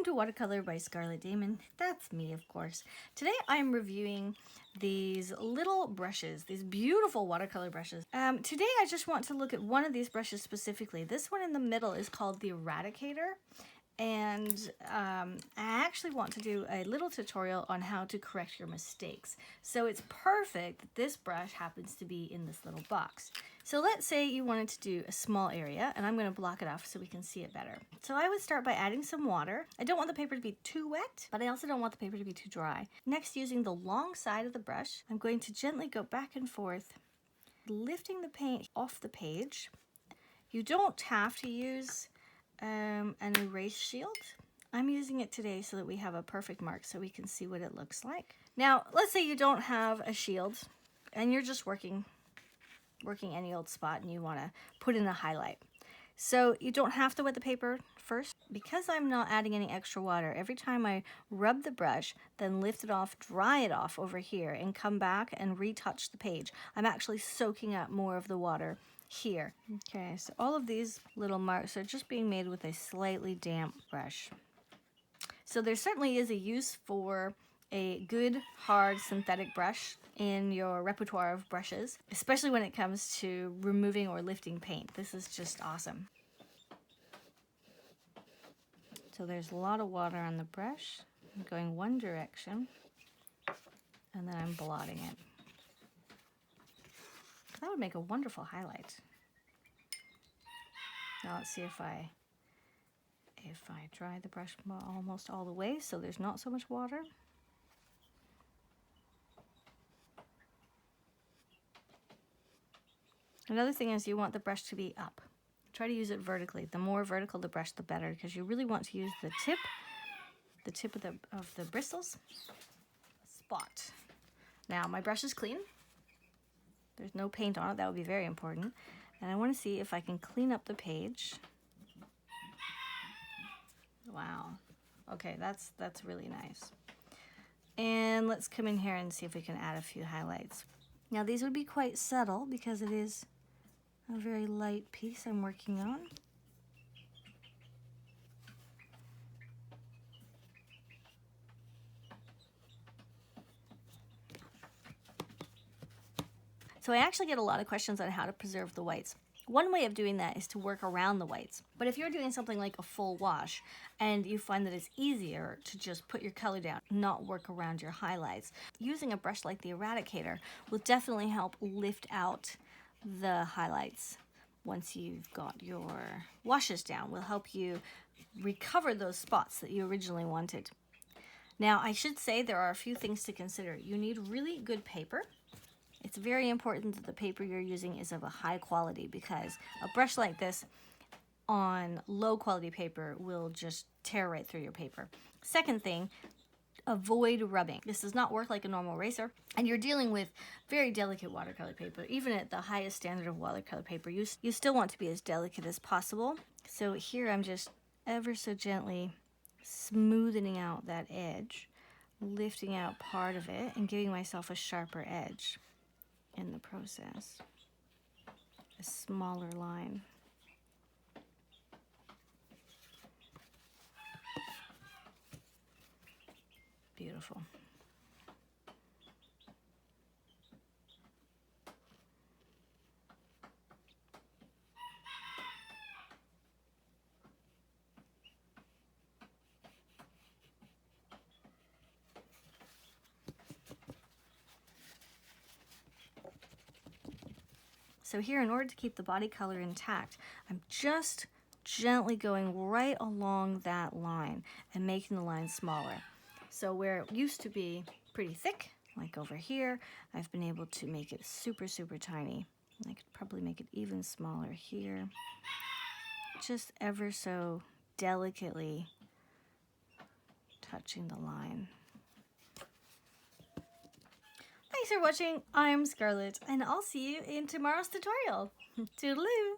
to Watercolor by Scarlett Damen. That's me, of course. Today I'm reviewing these little brushes, these beautiful watercolor brushes. Today I just want to look at one of these brushes specifically. This one in the middle is called the Eradicator. And I actually want to do a little tutorial on how to correct your mistakes. So it's perfect that this brush happens to be in this little box. So let's say you wanted to do a small area, and I'm going to block it off so we can see it better. So I would start by adding some water. I don't want the paper to be too wet, but I also don't want the paper to be too dry. Next, using the long side of the brush, I'm going to gently go back and forth, lifting the paint off the page. You don't have to use an erase shield. I'm using it today so that we have a perfect mark so we can see what it looks like. Now, let's say you don't have a shield and you're just working any old spot and you want to put in a highlight. So you don't have to wet the paper first. Because I'm not adding any extra water, every time I rub the brush, then lift it off, dry it off over here, and come back and retouch the page, I'm actually soaking up more of the water here. Okay, so all of these little marks are just being made with a slightly damp brush. So there certainly is a use for a good, hard synthetic brush in your repertoire of brushes, especially when it comes to removing or lifting paint. This is just awesome. So there's a lot of water on the brush. I'm going one direction, and then I'm blotting it. That would make a wonderful highlight. Now let's see if I dry the brush almost all the way so there's not so much water. Another thing is you want the brush to be up. Try to use it vertically. The more vertical the brush, the better, because you really want to use the tip of the bristles spot. Now my brush is clean. There's no paint on it. That would be very important. And I want to see if I can clean up the page. Wow. Okay, that's really nice. And let's come in here and see if we can add a few highlights. Now these would be quite subtle because it is a very light piece I'm working on. So I actually get a lot of questions on how to preserve the whites. One way of doing that is to work around the whites. But if you're doing something like a full wash and you find that it's easier to just put your color down, not work around your highlights, using a brush like the Eradicator will definitely help lift out the highlights. Once you've got your washes down, will help you recover those spots that you originally wanted. Now, I should say there are a few things to consider. You need really good paper. It's very important that the paper you're using is of a high quality, because a brush like this on low quality paper will just tear right through your paper. Second thing, avoid rubbing. This does not work like a normal eraser, and you're dealing with very delicate watercolor paper. Even at the highest standard of watercolor paper, you still want to be as delicate as possible. So here I'm just ever so gently smoothing out that edge, lifting out part of it, and giving myself a sharper edge in the process. A smaller line. Beautiful. So here, in order to keep the body color intact, I'm just gently going right along that line and making the line smaller. So where it used to be pretty thick, like over here, I've been able to make it super, super tiny. I could probably make it even smaller here. Just ever so delicately touching the line. Thanks for watching. I'm Scarlett, and I'll see you in tomorrow's tutorial. Toodaloo!